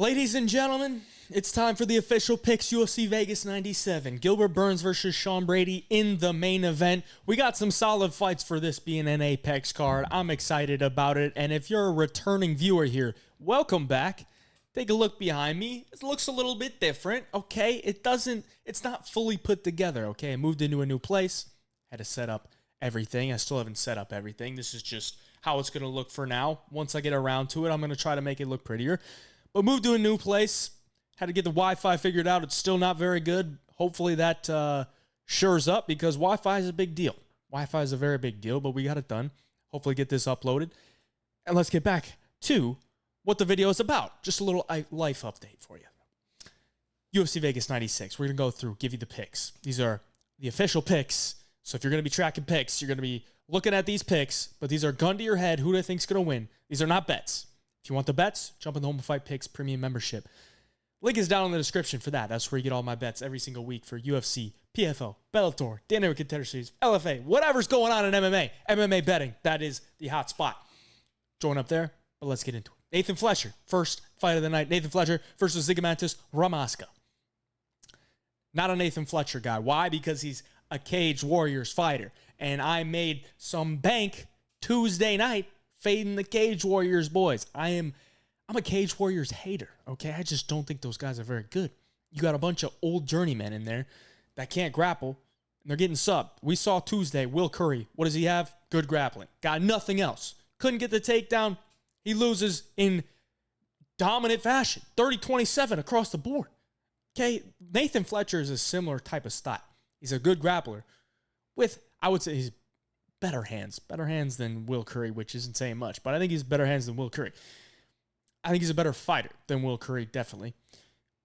Ladies and gentlemen, it's time for the official picks UFC Vegas 97. Gilbert Burns versus Sean Brady in the main event. We got some solid fights for this being an Apex card. I'm excited about it. And if you're a returning viewer here, welcome back. Take a look behind me. It looks a little bit different, okay? It's not fully put together, okay? I moved into a new place. Had to set up everything. I still haven't set up everything. This is just how it's going to look for now. Once I get around to it, I'm going to try to make it look prettier. But moved to a new place. Had to get the Wi-Fi figured out. It's still not very good. Hopefully that shores up because Wi-Fi is a big deal. Wi-Fi is a very big deal, but we got it done. Hopefully get this uploaded. And let's get back to what the video is about. Just a little life update for you. UFC Vegas 96. We're going to go through, give you the picks. These are the official picks. So if you're going to be tracking picks, you're going to be looking at these picks. But these are gun to your head. Who do I think is going to win? These are not bets. If you want the bets, jump in the Home of Fight Picks premium membership. Link is down in the description for that. That's where you get all my bets every single week for UFC, PFL, Bellator, Dynamic Contender Series, LFA, whatever's going on in MMA. MMA betting, that is the hot spot. Join up there, but let's get into it. Nathan Fletcher, first fight of the night. Nathan Fletcher versus Zigomatis Ramaska. Not a Nathan Fletcher guy. Why? Because he's a Cage Warriors fighter. And I made some bank Tuesday night fading the Cage Warriors boys. I'm a Cage Warriors hater, okay? I just don't think those guys are very good. You got a bunch of old journeymen in there that can't grapple, and they're getting subbed. We saw Tuesday, Will Curry. What does he have? Good grappling. Got nothing else. Couldn't get the takedown. He loses in dominant fashion. 30-27 across the board. Okay, Nathan Fletcher is a similar type of style. He's a good grappler with, I would say, he's better hands than Will Curry, which isn't saying much, but I think he's better hands than Will Curry. I think he's a better fighter than Will Curry, definitely.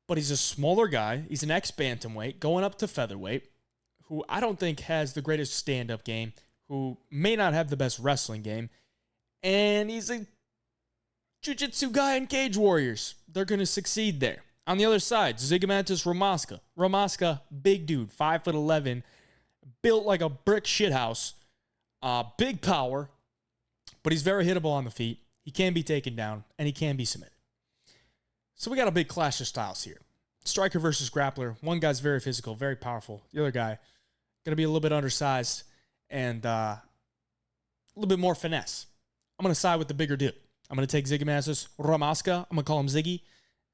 But he's a smaller guy. He's an ex-bantamweight going up to featherweight, who I don't think has the greatest stand-up game, who may not have the best wrestling game, and he's a jiu-jitsu guy in Cage Warriors. They're going to succeed there. On the other side, Zigomatis Ramaska. Ramaska, big dude, 5'11", built like a brick shithouse. Big power, but he's very hittable on the feet. He can be taken down, and he can be submitted. So we got a big clash of styles here. Striker versus grappler. One guy's very physical, very powerful. The other guy, going to be a little bit undersized and a little bit more finesse. I'm going to side with the bigger dude. I'm going to take Zigomatis Ramaska. I'm going to call him Ziggy.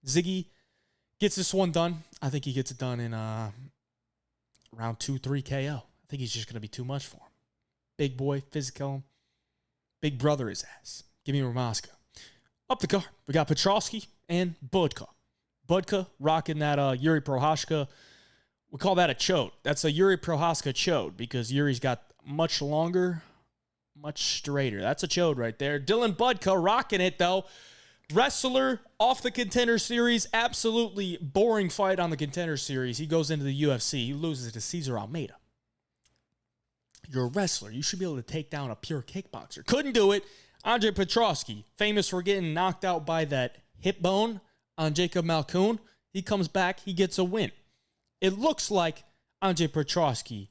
Ziggy gets this one done. I think he gets it done in round 2-3 KO. I think he's just going to be too much for him. Big boy, physical, big brother his ass. Give me Ramaska. Up the card, we got Petroski and Budka. Budka rocking that Yuri Prochazka. We call that a chode. That's a Yuri Prochazka chode because Yuri's got much longer, much straighter. That's a chode right there. Dylan Budka rocking it, though. Wrestler off the Contender Series. Absolutely boring fight on the Contender Series. He goes into the UFC. He loses to Cesar Almeida. You're a wrestler. You should be able to take down a pure kickboxer. Couldn't do it. Andre Petroski, famous for getting knocked out by that hip bone on Jacob Malkoun. He comes back. He gets a win. It looks like Andre Petroski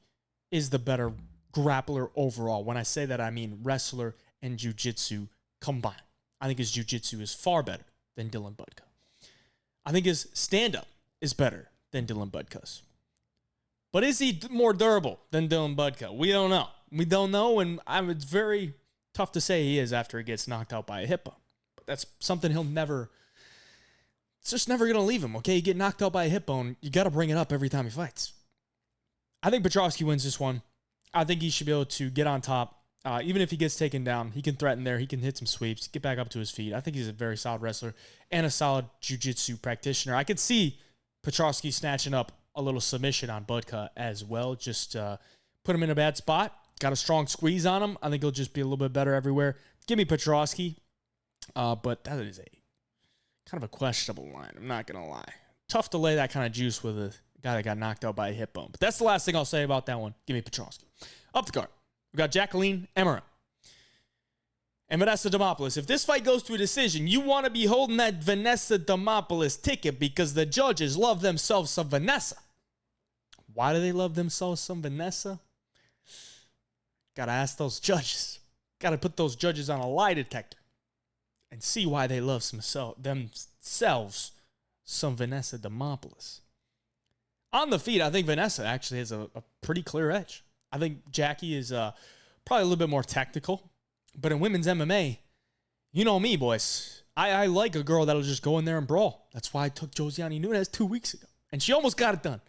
is the better grappler overall. When I say that, I mean wrestler and jiu-jitsu combined. I think his jiu-jitsu is far better than Dylan Budka. I think his stand-up is better than Dylan Budka's. But is he more durable than Dylan Budka? We don't know. We don't know, and it's very tough to say he is after he gets knocked out by a hip bone. But that's something he'll never... It's just never going to leave him, okay? You get knocked out by a hip bone, you got to bring it up every time he fights. I think Petroski wins this one. I think he should be able to get on top. Even if he gets taken down, he can threaten there. He can hit some sweeps, get back up to his feet. I think he's a very solid wrestler and a solid jiu-jitsu practitioner. I could see Petroski snatching up a little submission on Budka as well. Just put him in a bad spot. Got a strong squeeze on him. I think he'll just be a little bit better everywhere. Give me Petroski. But that is a kind of a questionable line. I'm not going to lie. Tough to lay that kind of juice with a guy that got knocked out by a hip bone. But that's the last thing I'll say about that one. Give me Petroski. Up the card, we got Jacqueline Amorim and Vanessa Demopoulos. If this fight goes to a decision, you want to be holding that Vanessa Demopoulos ticket because the judges love themselves some Vanessa. Why do they love themselves some Vanessa? Got to ask those judges. Got to put those judges on a lie detector and see why they love themselves some Vanessa Demopoulos. On the feet, I think Vanessa actually has a pretty clear edge. I think Jackie is probably a little bit more technical. But in women's MMA, you know me, boys. I like a girl that'll just go in there and brawl. That's why I took Josiane Nunes 2 weeks ago. And she almost got it done.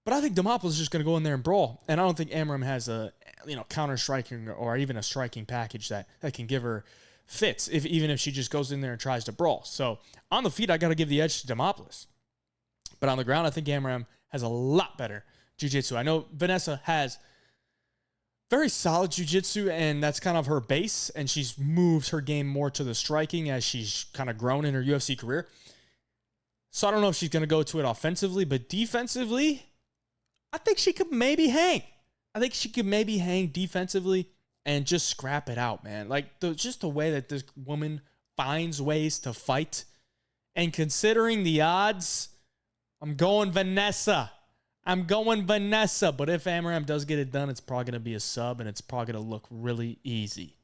But I think Demopoulos is just going to go in there and brawl. And I don't think Amorim has a counter-striking or even a striking package that can give her fits, even if she just goes in there and tries to brawl. So on the feet, I got to give the edge to Demopoulos. But on the ground, I think Amorim has a lot better jiu-jitsu. I know Vanessa has very solid jiu-jitsu, and that's kind of her base, and she's moved her game more to the striking as she's kind of grown in her UFC career. So I don't know if she's going to go to it offensively, but defensively, I think she could maybe hang. I think she could maybe hang defensively and just scrap it out, man. Like, just the way that this woman finds ways to fight. And considering the odds, I'm going Vanessa. But if Amorim does get it done, it's probably going to be a sub, and it's probably going to look really easy.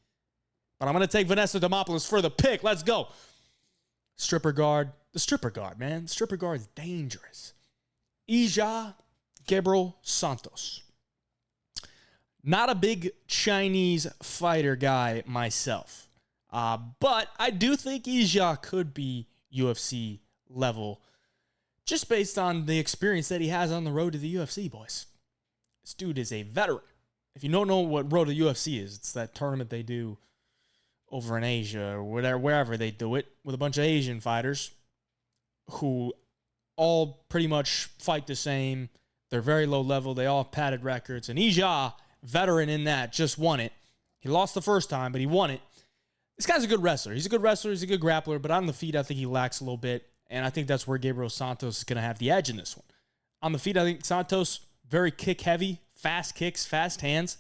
But I'm going to take Vanessa Demopoulos for the pick. Let's go. Stripper guard. The stripper guard, man. Stripper guard is dangerous. Ija Gabriel Santos. Not a big Chinese fighter guy myself. But I do think Ija could be UFC level just based on the experience that he has on the road to the UFC, boys. This dude is a veteran. If you don't know what road to the UFC is, it's that tournament they do over in Asia or wherever they do it with a bunch of Asian fighters who all pretty much fight the same. They're very low level. They all have padded records. And Ija, veteran in that, just won it. He lost the first time, but he won it. This guy's a good wrestler. He's a good wrestler. He's a good grappler. But on the feet, I think he lacks a little bit. And I think that's where Gabriel Santos is going to have the edge in this one. On the feet, I think Santos, very kick-heavy, fast kicks, fast hands.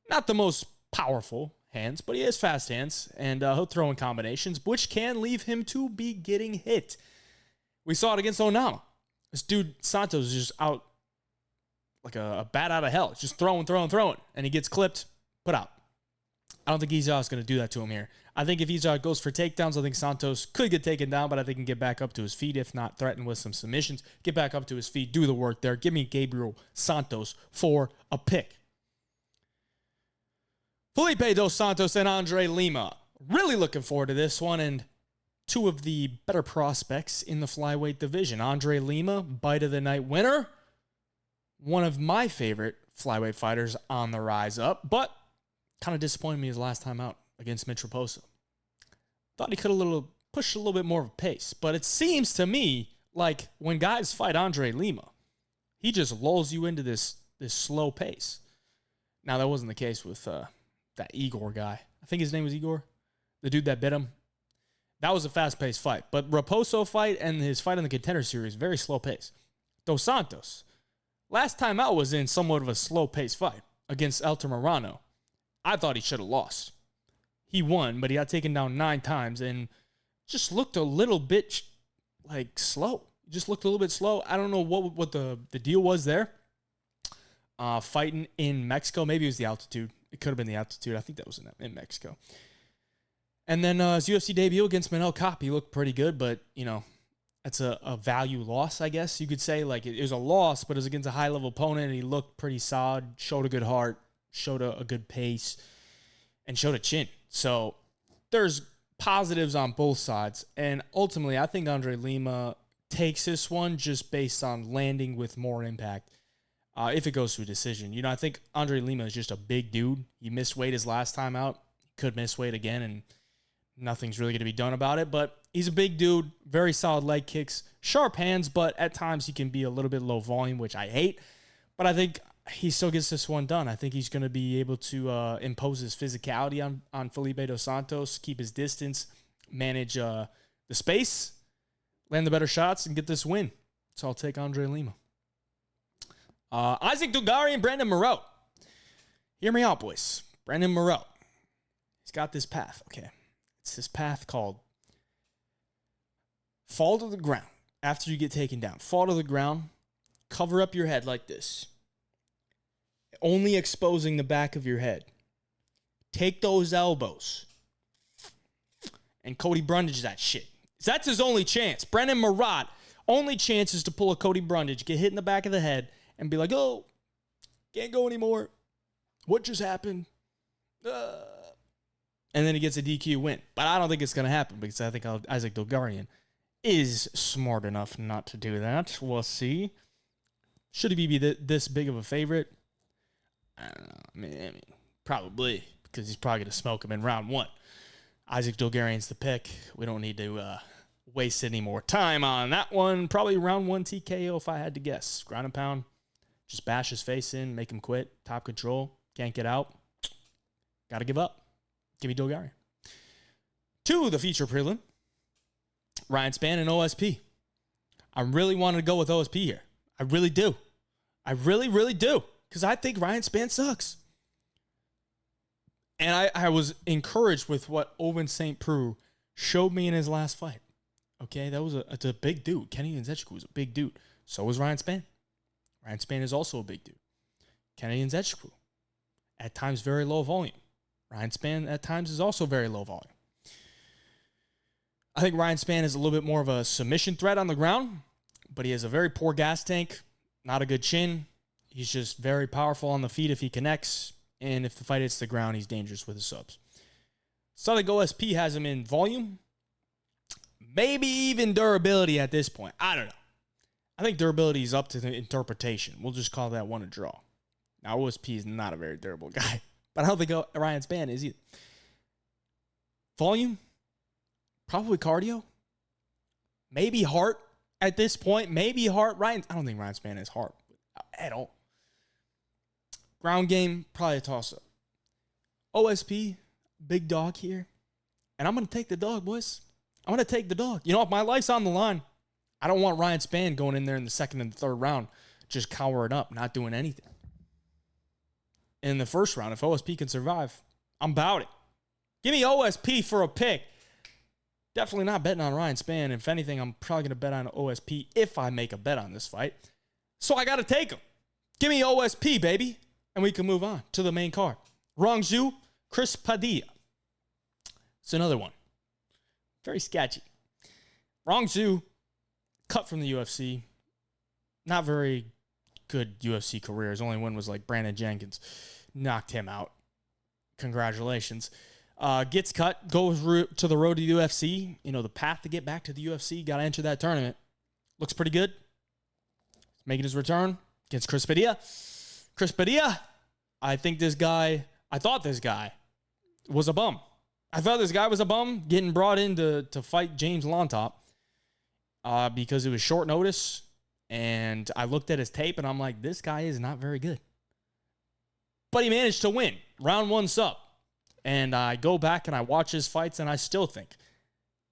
Not the most powerful hands, but he has fast hands. And he'll throw in combinations, which can leave him to be getting hit. We saw it against Onama. This dude, Santos, is just out like a bat out of hell. Just throwing. And he gets clipped, put out. I don't think Ija is going to do that to him here. I think if Ija goes for takedowns, I think Santos could get taken down, but I think he can get back up to his feet, if not threaten with some submissions. Get back up to his feet, do the work there. Give me Gabriel Santos for a pick. Felipe Dos Santos and Andrade Lima. Really looking forward to this one, and two of the better prospects in the flyweight division. Andrade Lima, Bite of the Night winner. One of my favorite flyweight fighters on the rise up, but kind of disappointed me his last time out against Mitch Raposo. Thought he could have pushed a little bit more of a pace, but it seems to me like when guys fight Andrade Lima, he just lulls you into this slow pace. Now, that wasn't the case with that Igor guy. I think his name was Igor, the dude that bit him. That was a fast-paced fight, but Raposo fight and his fight in the Contender Series, very slow pace. Dos Santos, last time out was in somewhat of a slow-paced fight against Elton Morano. I thought he should have lost. He won, but he got taken down 9 times and just looked a little bit like slow. Just looked a little bit slow. I don't know what the deal was there. Fighting in Mexico. Maybe it was the altitude. It could have been the altitude. I think that was in Mexico. And then his UFC debut against Manel Kape, he looked pretty good, but, that's a value loss, I guess you could say. Like, it was a loss, but it was against a high-level opponent, and he looked pretty solid, showed a good heart, showed a good pace, and showed a chin. So there's positives on both sides. And ultimately, I think Andrade Lima takes this one just based on landing with more impact if it goes to a decision. I think Andrade Lima is just a big dude. He missed weight his last time out. He could miss weight again, and nothing's really going to be done about it. But he's a big dude, very solid leg kicks, sharp hands, but at times he can be a little bit low volume, which I hate. But I think he still gets this one done. I think he's going to be able to impose his physicality on Felipe Dos Santos, keep his distance, manage the space, land the better shots, and get this win. So I'll take Andrade Lima. Isaac Dulgarian, Brandon Marotte. Hear me out, boys. Brandon Marotte. He's got this path, okay? It's this path called fall to the ground after you get taken down. Fall to the ground, cover up your head like this, only exposing the back of your head. Take those elbows and Cody Brundage that shit. That's his only chance. Brandon Marotte Only chance is to pull a Cody Brundage, get hit in the back of the head, and be like, oh, can't go anymore. What just happened? And then he gets a DQ win. But I don't think it's going to happen because I think Isaac Dulgarian is smart enough not to do that. We'll see. Should he be this big of a favorite? I don't know. I mean, probably, because he's probably going to smoke him in round 1. Isaac Dulgarian's the pick. We don't need to waste any more time on that one. Probably round 1 TKO if I had to guess. Ground and pound. Just bash his face in, make him quit. Top control. Can't get out. Got to give up. Give me Dulgarian. 2, the feature prelim. Ryan Spann and OSP. I really wanted to go with OSP here. I really do. I really, really do. Because I think Ryan Spann sucks. And I was encouraged with what Owen St. Preux showed me in his last fight. Okay, it's a big dude. Kenny Nzechukwu was a big dude. So was Ryan Spann. Ryan Spann is also a big dude. Kenny Nzechukwu, at times very low volume. Ryan Spann at times is also very low volume. I think Ryan Spann is a little bit more of a submission threat on the ground, but he has a very poor gas tank, not a good chin. He's just very powerful on the feet if he connects, and if the fight hits the ground, he's dangerous with his subs. So I think OSP has him in volume, maybe even durability at this point. I don't know. I think durability is up to the interpretation. We'll just call that one a draw. Now, OSP is not a very durable guy, but I don't think Ryan Spann is either. Volume, probably cardio, maybe heart at this point. Maybe heart. I don't think Ryan Spann has heart at all. Ground game, probably a toss-up. OSP, big dog here. And I'm going to take the dog, boys. I'm going to take the dog. You know, if my life's on the line, I don't want Ryan Spann going in there in the second and the third round just cowering up, not doing anything. In the first round, if OSP can survive, I'm about it. Give me OSP for a pick. Definitely not betting on Ryan Spann. If anything, I'm probably going to bet on OSP if I make a bet on this fight. So I got to take him. Give me OSP, baby. And we can move on to the main card. Rong Zhu, Chris Padilla. It's another one. Very sketchy. Rong Zhu, cut from the UFC. Not very good UFC career. His only win was like Brandon Jenkins. Knocked him out. Congratulations. Gets cut, goes to the road to the UFC. You know, the path to get back to the UFC, got to enter that tournament. Looks pretty good. Making his return against Chris Padilla. Chris Padilla, I thought this guy was a bum. I thought this guy was a bum getting brought in to fight James Lontop because it was short notice. And I looked at his tape and I'm like, this guy is not very good. But he managed to win. Round 1 sub. And I go back and I watch his fights and I still think,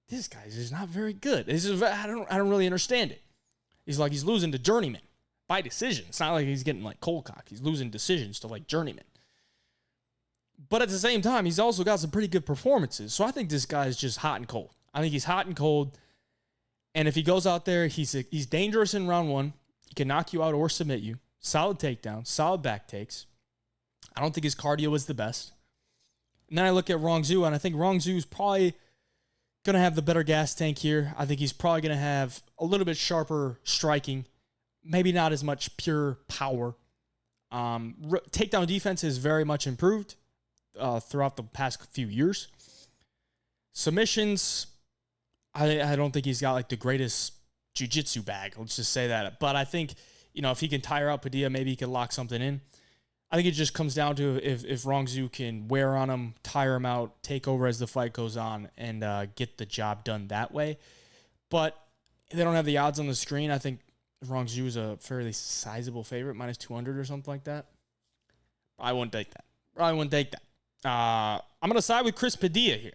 this guy is just not very good. I don't really understand it. He's losing to journeyman by decision. It's not like he's getting like cold cock. He's losing decisions to like journeyman. But at the same time, he's also got some pretty good performances. So I think this guy is just hot and cold. I think he's hot and cold. And if he goes out there, he's dangerous in round 1. He can knock you out or submit you. Solid takedown, solid back takes. I don't think his cardio is the best. And then I look at Rong Zhu, and I think Rong Zhu is probably going to have the better gas tank here. I think he's probably going to have a little bit sharper striking. Maybe not as much pure power. Takedown defense has very much improved throughout the past few years. Submissions, I don't think he's got like the greatest jiu-jitsu bag. Let's just say that. But I think, you know, if he can tire out Padilla, maybe he can lock something in. I think it just comes down to if Rong Zhu can wear on him, tire him out, take over as the fight goes on, and get the job done that way. But they don't have the odds on the screen. I think Rong Zhu is a fairly sizable favorite, minus 200 or something like that. I wouldn't take that. I'm going to side with Chris Padilla here.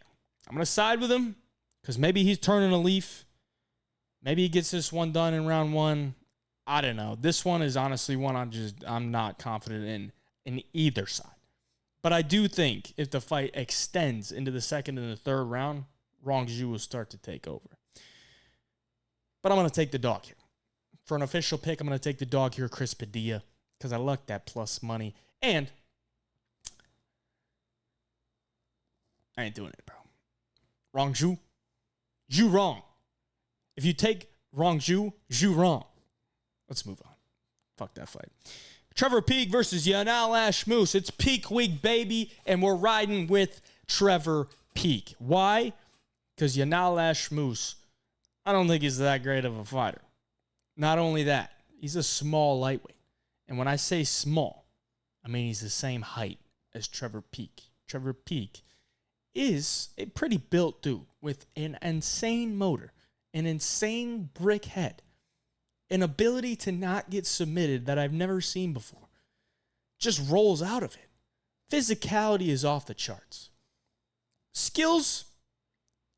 I'm going to side with him because maybe he's turning a leaf. Maybe he gets this one done in round 1. I don't know. This one is honestly one I'm not confident in either side. But I do think if the fight extends into the second and the third round, Rong Zhu will start to take over. But I'm going to take the dog here. For an official pick, I'm going to take the dog here, Chris Padilla, because I like that plus money. And I ain't doing it, bro. Rong Zhu. Zhu wrong. If you take Rong Zhu, Zhu Rong. Let's move on. Fuck that fight. Trevor Peek versus Yanal Ashmouz. It's Peek week, baby, and we're riding with Trevor Peek. Why? Because Yanal Ashmouz, I don't think he's that great of a fighter. Not only that, he's a small lightweight. And when I say small, I mean he's the same height as Trevor Peek. Trevor Peek is a pretty built dude with an insane motor, an insane brick head, an ability to not get submitted that I've never seen before. Just rolls out of it. Physicality is off the charts. Skills,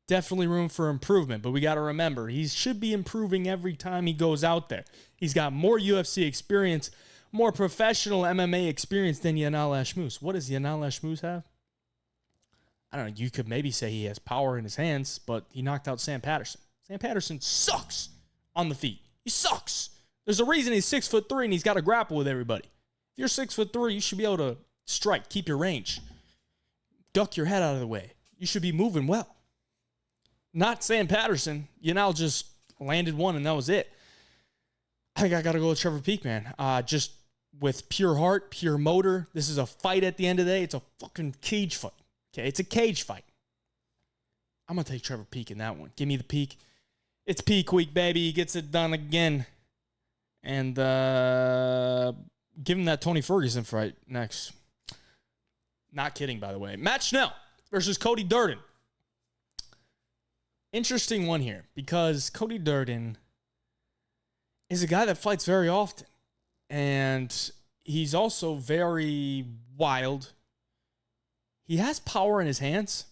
definitely room for improvement, but we got to remember, he should be improving every time he goes out there. He's got more UFC experience, more professional MMA experience than Yanal Ashmouz. What does Yanal Ashmouz have? I don't know. You could maybe say he has power in his hands, but he knocked out Sam Patterson. Sam Patterson sucks on the feet. He sucks. There's a reason he's 6'3" and he's got to grapple with everybody. If you're 6'3", you should be able to strike, keep your range, duck your head out of the way. You should be moving well. Not Sam Patterson. Yanal just landed one and that was it. I think I got to go with Trevor Peek, man. Just with pure heart, pure motor. This is a fight at the end of the day. It's a fucking cage fight. Okay, it's a cage fight. I'm going to take Trevor Peek in that one. Give me the Peek. It's Peek week, baby. He gets it done again. And give him that Tony Ferguson fight next. Not kidding, by the way. Matt Schnell versus Cody Durden. Interesting one here because Cody Durden is a guy that fights very often. And he's also very wild. He has power in his hands,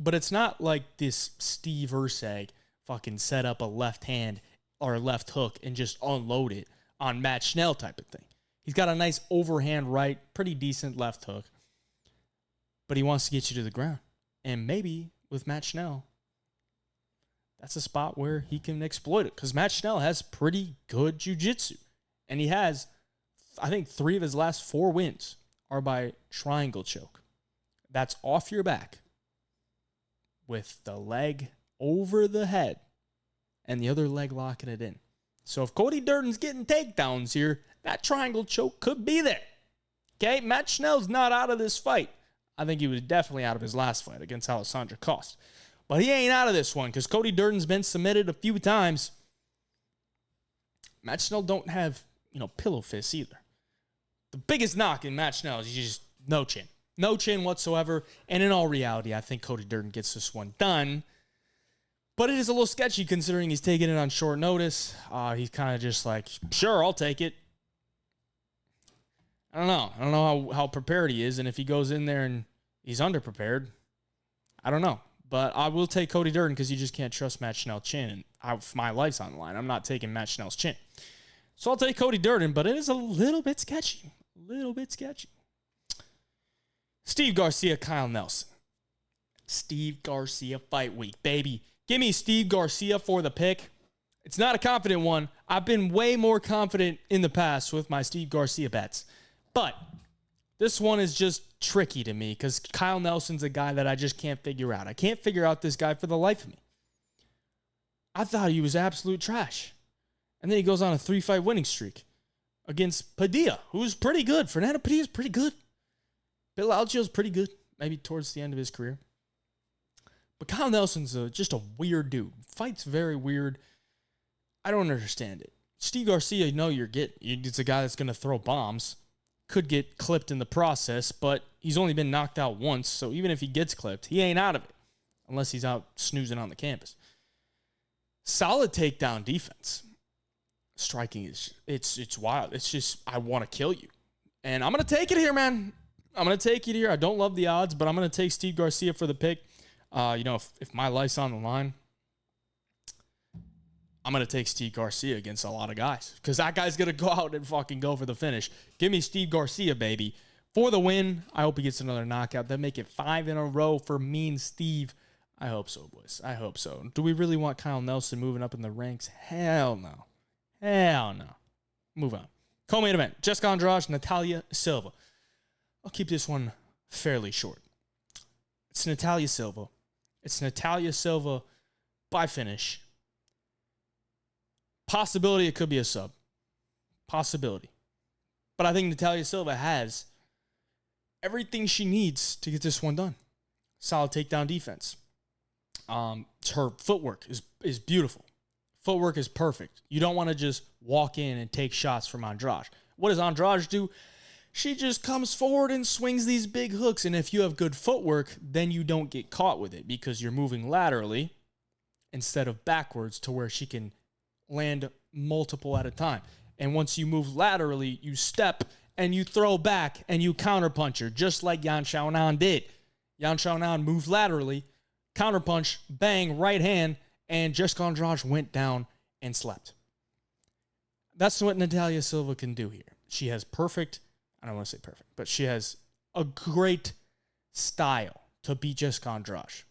but it's not like this Steve Ursag fucking set up a left hand or a left hook and just unload it on Matt Schnell type of thing. He's got a nice overhand right, pretty decent left hook, but he wants to get you to the ground. And maybe with Matt Schnell, that's a spot where he can exploit it because Matt Schnell has pretty good jiu-jitsu. And he has, I think, 3 of his last 4 wins are by triangle choke. That's off your back with the leg over the head and the other leg locking it in. So if Cody Durden's getting takedowns here, that triangle choke could be there. Okay, Matt Schnell's not out of this fight. I think he was definitely out of his last fight against Alessandro Costa. But he ain't out of this one because Cody Durden's been submitted a few times. Matt Schnell don't have, pillow fists either. The biggest knock in Matt Schnell is just no chin. No chin whatsoever. And in all reality, I think Cody Durden gets this one done. But it is a little sketchy considering he's taking it on short notice. He's kind of just like, sure, I'll take it. I don't know. I don't know how prepared he is. And if he goes in there and he's underprepared, I don't know. But I will take Cody Durden because you just can't trust Matt Schnell's chin. And my life's on the line. I'm not taking Matt Schnell's chin. So I'll take Cody Durden, but it is a little bit sketchy. A little bit sketchy. Steve Garcia, Kyle Nelson. Steve Garcia fight week, baby. Give me Steve Garcia for the pick. It's not a confident one. I've been way more confident in the past with my Steve Garcia bets. But this one is just tricky to me because Kyle Nelson's a guy that I just can't figure out. I can't figure out this guy for the life of me. I thought he was absolute trash. And then he goes on a 3-fight winning streak against Padilla, who's pretty good. Fernando Padilla's pretty good. Bill Algio's pretty good, maybe towards the end of his career. But Kyle Nelson's just a weird dude. Fights very weird. I don't understand it. Steve Garcia, you're getting. It's a guy that's going to throw bombs. Could get clipped in the process, but he's only been knocked out once, so even if he gets clipped, he ain't out of it. Unless he's out snoozing on the campus. Solid takedown defense. Striking is, it's wild. It's just, I want to kill you. And I'm going to take it here, man. I'm going to take it here. I don't love the odds, but I'm going to take Steve Garcia for the pick. If my life's on the line, I'm going to take Steve Garcia against a lot of guys because that guy's going to go out and fucking go for the finish. Give me Steve Garcia, baby, for the win. I hope he gets another knockout. That make it 5 in a row for me and Steve. I hope so, boys. I hope so. Do we really want Kyle Nelson moving up in the ranks? Hell no. Hell no. Move on. Co-main event, Jessica Andrade, Natalia Silva. I'll keep this one fairly short. It's Natalia Silva. It's Natalia Silva by finish. Possibility it could be a sub. Possibility. But I think Natalia Silva has everything she needs to get this one done. Solid takedown defense. Her footwork is beautiful. Footwork is perfect. You don't want to just walk in and take shots from Andrade. What does Andrade do? She just comes forward and swings these big hooks. And if you have good footwork, then you don't get caught with it because you're moving laterally instead of backwards to where she can land multiple at a time. And once you move laterally, you step and you throw back and you counterpunch her, just like Yan Xiaonan did. Yan Xiaonan moved laterally, counterpunch, bang, right hand, and Jessica Andrade went down and slept. That's what Natalia Silva can do here. She has I don't want to say perfect, but she has a great style to beat Jessica Andrade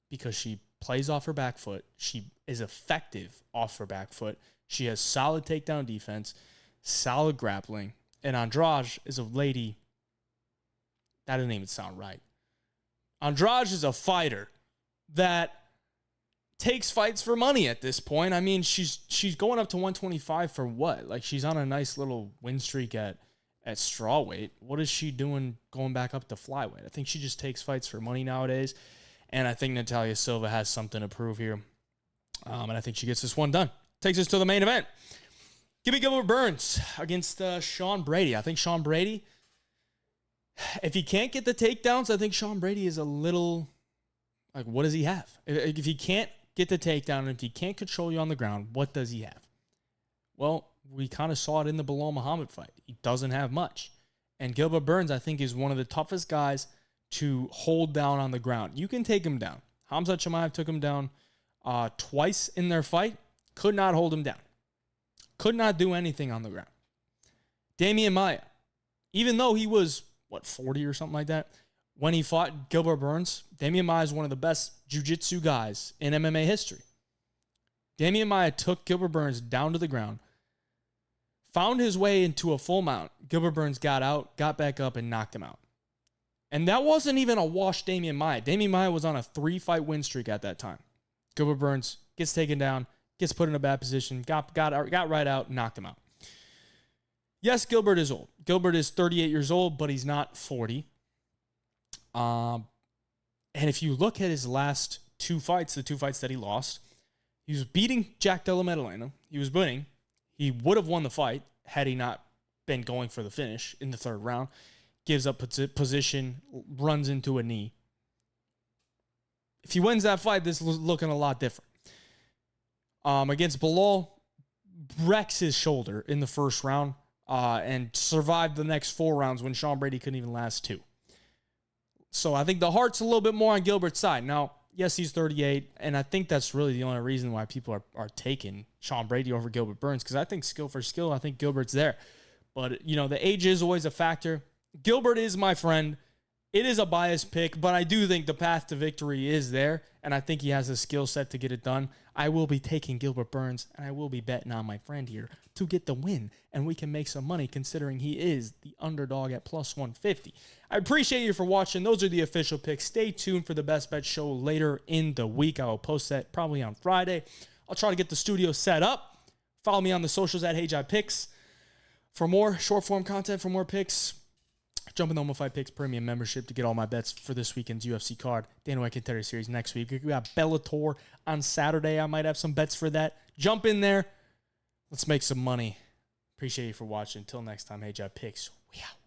because she plays off her back foot. She is effective off her back foot. She has solid takedown defense, solid grappling, and Andrade is a lady. That didn't even sound right. Andrade is a fighter that takes fights for money at this point. I mean, she's going up to 125 for what? Like, she's on a nice little win streak at strawweight. What is she doing going back up to flyweight? I think she just takes fights for money nowadays, and I think Natalia Silva has something to prove here, and I think she gets this one done. Takes us to the main event. Give me Gilbert Burns against Sean Brady. I think Sean Brady, if he can't get the takedowns, I think Sean Brady is a little, like, what does he have? If he can't get the takedown and if he can't control you on the ground, what does he have? Well, we kind of saw it in the Bilal Muhammad fight. He doesn't have much. And Gilbert Burns, I think, is one of the toughest guys to hold down on the ground. You can take him down. Khamzat Chimaev took him down twice in their fight. Could not hold him down. Could not do anything on the ground. Damian Maia, even though he was, 40 or something like that, when he fought Gilbert Burns, Damian Maia is one of the best jiu-jitsu guys in MMA history. Damian Maia took Gilbert Burns down to the ground, found his way into a full mount. Gilbert Burns got out, got back up, and knocked him out. And that wasn't even a wash Damian Maia. Damian Maia was on a 3-fight win streak at that time. Gilbert Burns gets taken down, gets put in a bad position, got right out, knocked him out. Yes, Gilbert is old. Gilbert is 38 years old, but he's not 40. And if you look at his last 2 fights, the 2 fights that he lost, he was beating Jack Della Maddalena. He was winning. He would have won the fight had he not been going for the finish in the 3rd round. Gives up position, runs into a knee. If he wins that fight, this is looking a lot different. Against Bilal, wrecks his shoulder in the 1st round and survived the next 4 rounds when Sean Brady couldn't even last 2. So I think the heart's a little bit more on Gilbert's side. Now, yes, he's 38, and I think that's really the only reason why people are taking Sean Brady over Gilbert Burns, because I think skill for skill, I think Gilbert's there. But, the age is always a factor. Gilbert is my friend. It is a biased pick, but I do think the path to victory is there, and I think he has the skill set to get it done. I will be taking Gilbert Burns, and I will be betting on my friend here to get the win, and we can make some money considering he is the underdog at plus 150. I appreciate you for watching. Those are the official picks. Stay tuned for the Best Bet show later in the week. I will post that probably on Friday. I'll try to get the studio set up. Follow me on the socials at HeyJaiPicks for more short-form content, for more picks. Jump in the Home Fight Picks Premium membership to get all my bets for this weekend's UFC card. Dana White Contender Series next week. We got Bellator on Saturday. I might have some bets for that. Jump in there. Let's make some money. Appreciate you for watching. Until next time, HeyJaiPicks. We out.